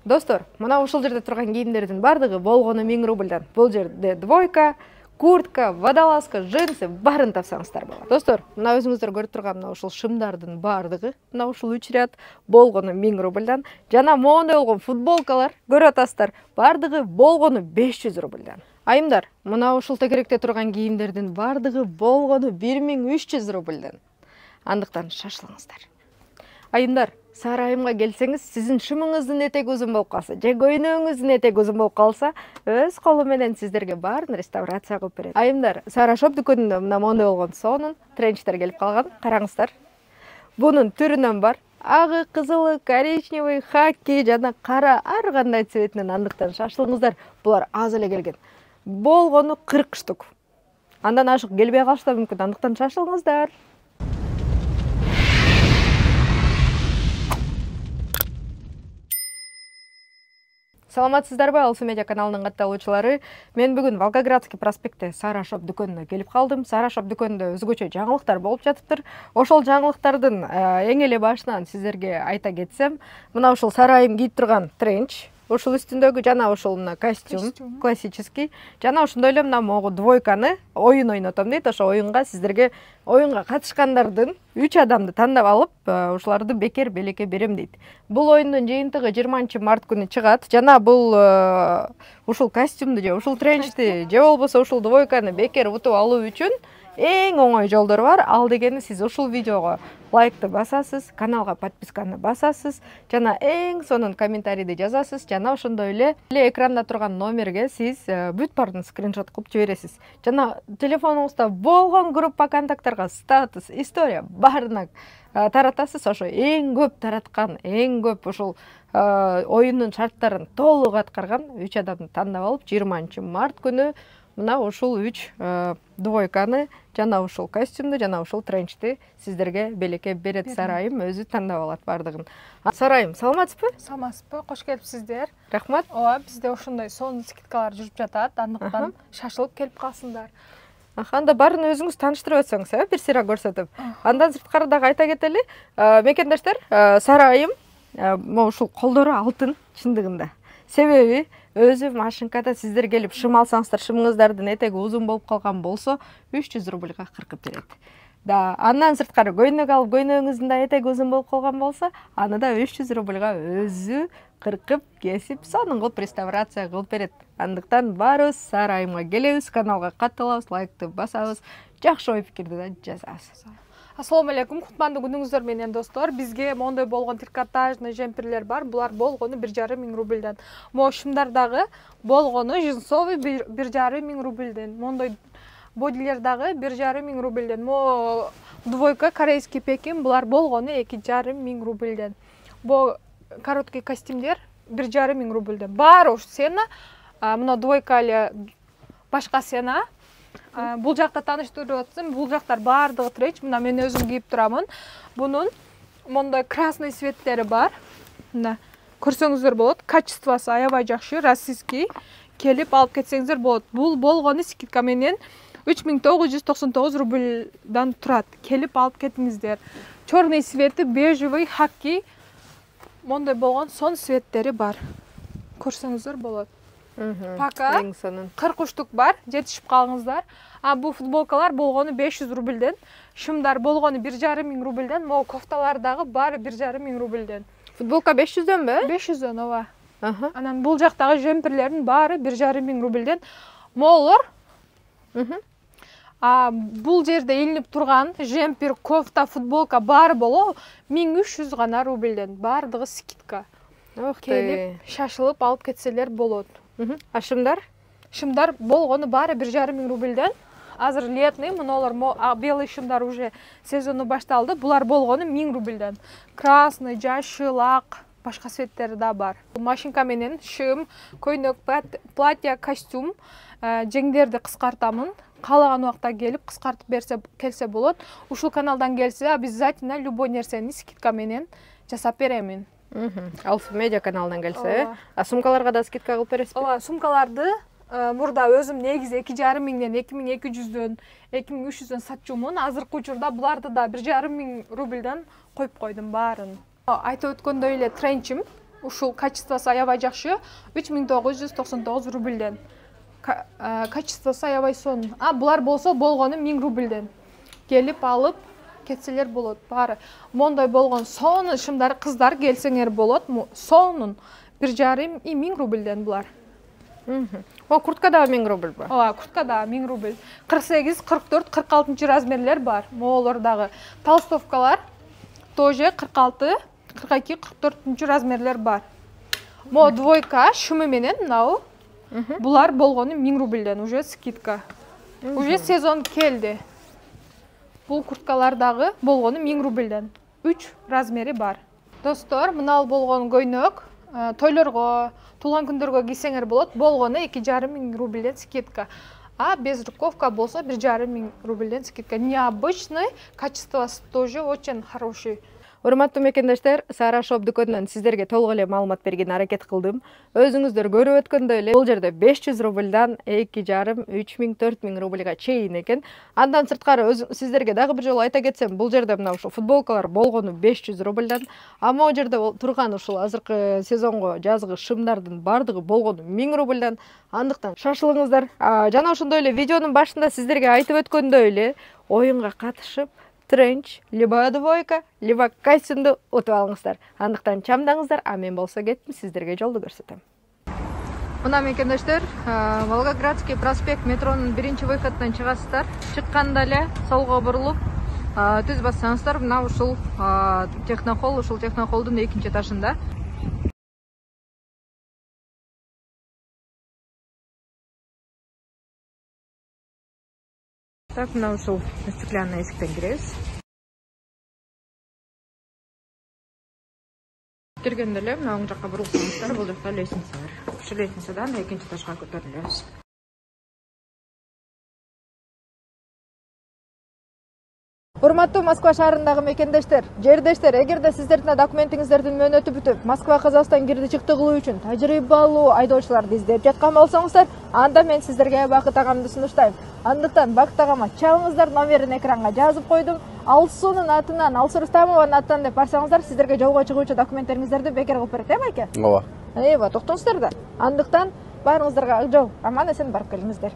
Достор, мына ушул жерде турган кийимдердин бардыгы болгону 1000 рубльдан. Бул жерде двойка, куртка, водолазка, джинсы барын тапсаңыздар болот. Достор, мына өзүңүздөр көрүп турган мына ушул шымдардын бардыгы мына ушул 3 ряд болгону 1000 рубльдан. Жана моундай болгон футболкалар көрүп атасыздар, бардыгы болгону 500 рубльдан. Айымдар, мына ушул тегеректе турган кийимдердин бардыгы болгону 1300 рубльдан. Андыктан шашылыңыздар. Айымдар, Сара айымга келсеңиз, сиздин шымыңыздын этеги узун болуп калса, же көйнөгүңүздүн этеги узун болуп калса, өз колу менен сиздерге баарын реставрация кылып берет. Айымдар, Сара шоп дүкөнүндө мына моундай болгон сонун тренчтер келип калган. Караңыздар. Бунун түрүнөн бар. Агы, кызылы, коричневый, хаки жана кара ар кандай цветинен, андыктан шашылыңыздар. Булар аз эле келген. Болгону 40 штук. Андан ашык келбей калышы да мүмкүн, андыктан шашылыңыздар. Саламатсыздарбы, Алсу Медиа каналынын катталуучулары. Мен бүгүн Волгоградский проспектте Сара шоп дүкөнүнө келип калдым. Сара шоп дүкөнүндө өзгөчө жаңылыктар болуп жатыптыр. Ошол жаңылыктардын эң эле башынан сиздерге айта кетсем, мына ушул Сара айым кийип турган тренч, ушул үстүндөгү жана ушул мына костюм классический, жана ошондой эле мына могу двойканы оюн ойнотом дейт. Ошо оюнга сиздерге оюнга катышкандардын 3 адамды тандап алып, ушуларды бекер белекке берем дейт. Бул оюндун жыйынтыгы 20-март күнү чыгат. Жана бул ушул костюмду же ушул тренчти же болбосо ушул двойканы бекер утуп алуу үчүн эң оңой жолдор бар. Ал дегени сиз ушул видеого лайкты басасыз, каналга подписканы басасыз, жана эң сонун комментарийди жазасыз, жана ошондой эле экранда турган номерге сиз бүт баарын скриншот кылып жибересиз. Жана телефонуңузда болгон группа контакттарга статус, история баарына таратасыз. Ошо эң көп тараткан, эң көп ушул оюндун шарттарын толук аткарган 3 адамды тандап алып, 20-март күнү мына ушул 3 двойканы, жана ушул костюмду, жана ушул тренчти сиздерге белекке берет. Сара айым өзү тандап алат бардыгын. Сара айым, саламатсызбы? Саламатсызбы? Кош келипсиздер. Рахмат. Ооба, бизде ошондой сонун скидкалар жүрүп жатат, андыктан шашылып келип калсындар. Анда баарын өзүңүз тааныштырып өтсөңүз, бир сыйра көрсөтүп. Андан сырткары дагы айта кетели, мекендештер, Сара айым ушул колдору алтын чындыгында. Себеби өзү машинкада сиздер келип шым алсаңыздар, шымыңыздардын этеги узун болуп калган болсо 300 рубльга кыркып берет. Да, андан сырткары көйнөк алып, көйнөгүңүздүн да этеги узун болуп калган болсо, аны да 300 рубльга өзү кыркып, кесип, сонун кылып реставрация кылып берет. Андыктан баарыбыз Сара айымга келебиз, каналга катталабыз, лайкты басабыз, жакшы ой пикирди да жазабыз. Ассаламу алейкум, кутмандуу күнүңүздөр менен достор. Бизге моундай болгон трикотажный жемперлер бар. Булар болгону 1500 рубльдан. Могу шымдардагы болгону жинсовый 1500 рубльдан. Моундай бодилер дагы 1500 рубльдан. Могу двойка корейский пекин, булар болгону 2500 рубльдан. Бу короткий костюмдер 1500 рубльдан. Баары ушу сена, мына двойка эле башка сена. Бул жакта тааныштырып атсам, бул жактар баардыгы тренч. Мына мен өзүм кийип турамын. Бунун мондай красный цветтери бар. Мына көрсөңүздөр болот. Качествосы аябай жакшы, российский. Келип алып кетсеңиздер болот. Бул болгону скидка менен 3999 рубльдан турат. Келип алып кетиңиздер. Черный цвети, бежевый, хаки. Мондай болгон сон цветтери бар. Көрсөңүздөр болот. Пока 40 штук бар, жетишип калыңыздар. Бу футболкалар болгону 500 рубльден, шымдар болгону 1500 рубльден, могу кофталар дагы баары 1500 рубльден. Футболка 500дөнбү? 500дөн, ооба. Анан бул жактагы жемперлердин баары 1500 рубльден. Моолор бул жерде илинип турган жемпер, кофта, футболка баары боло 1300 гана рубльден. Баардыгы скидка. Келип, шашылып алып кетселер болот. А шымдар? Шымдар болгону баары 1500 рубльден. Азыр летный, мыналар белый шымдар уже сезону башталды. Булар болгону 1000 рубльден. Красный, жашыл, ак, башка цветтери да бар. Машинка менен шым, көйнөк, платье, костюм, жеңдерди кыскартамын. Каалаган убакта келип кыскартып келсе болот. Ушул каналдан келсе, обязательно любой нерсени скидка менен жасап беремин. Алсу Медиа каналынан келсе, сумкаларга да скидка кылып бересизби? Ооба, сумкаларды мурда өзүм негизи 2500ден 2200дөн 2300дөн сатчумун. Азыркы учурда буларды да 1500 рубльдан коюп койдум баарын. Айтып өткөндөй эле тренчим ушул качествосу аябай жакшы, 3999 рубльден. Качествосу аябай сонун. Булар болсо болгону 1000 рубльден. Келип алып кетселер болот. Баары мондой болгон сонун шымдар кыздар келсеңер болот. Сонун 1500 рубльден булар. О, куртка дагы 1000 рубль ба? Ооба, куртка дагы 1000 рубль. 48, 44, 46 размерлер бар. Моолор дагы. Толстовкалар тоже 46, 42, 44 размерлер бар. Мо двойка шумы менен мынау. Булар болгону 1000 рубльден, уже скидка. Уже сезон келди. Бул курткалар дагы болгону 1000 рубльден. 3 размери бар. Достор, мынау болгон көйнөк тойлорго, туулган күндөргө кийсеңер болот. Болгону 2500 рубльден скидка. А без рукавка болсо 1500 рубльден скидка. Необычный, качествосы тоже очень хороший. Урматтуу мекендештер, Сара Шоп дүкөнүнөн сиздерге толук эле маалымат берген аракет кылдым. Өзүңүздөр көрүп өткөндөй эле бул жерде 500 рубльдан 2,5, 3000, 4000 рубльга чейин экен. Андан сырткары сиздерге дагы бир жолу айта кетсем, бул жерде мына ушул футболкалар болгону 500 рубльдан, а могу жерде турган ушул азыркы сезонго жазгы шымдардын бардыгы болгону 1000 рубльдан. Андыктан шашылыңыздар. Жана ошондой эле видеонун башында сиздерге айтып өткөндөй эле оюнга катышып тренч, либо двойка, либо костюмду утуп алыңыздар. Андыктан чамдаңыздар, а мен болсо кеттим, сиздерге жолду көрсөтөм. Мына мекендештер, Волгоградский проспект метронун 1-выходунан чыгасыздар. Чыкканда эле солго бурулуп, түз бассаңыздар, мына ушул технохол, ушул технохолдун 2-этажында. Так, мына ушул стеклянный эшиктен киребиз. Киргенде эле мына оң жакка бурулсаңыздар, бул жакта лестница бар. Ушул лестницадан 2-этажга көтөрүлөбүз. Урматтуу Москва шаарындагы мекендештер, жердештер, эгерде сиздердин документиңиздердин мөөнөтү бүтүп, Москва Казакстан кирди чыкты кылуу үчүн тажрыйбалуу айдоочуларды издеп жаткан болсоңуздар, анда мен сиздерге Бакыт агамды сунуштайм. Андыктан Бакыт агама чалыңыздар, номерин экранга жазып койдум. Алсуунун атынан, Алсу Рустамованын атынан деп барсаңыздар, сиздерге жолго чыгуучу документтериңиздерди бекер кылып берет, байке? Ооба. Токтоңуздар да. Андыктан баарыңыздарга ак жол, аман эсен барып келиңиздер.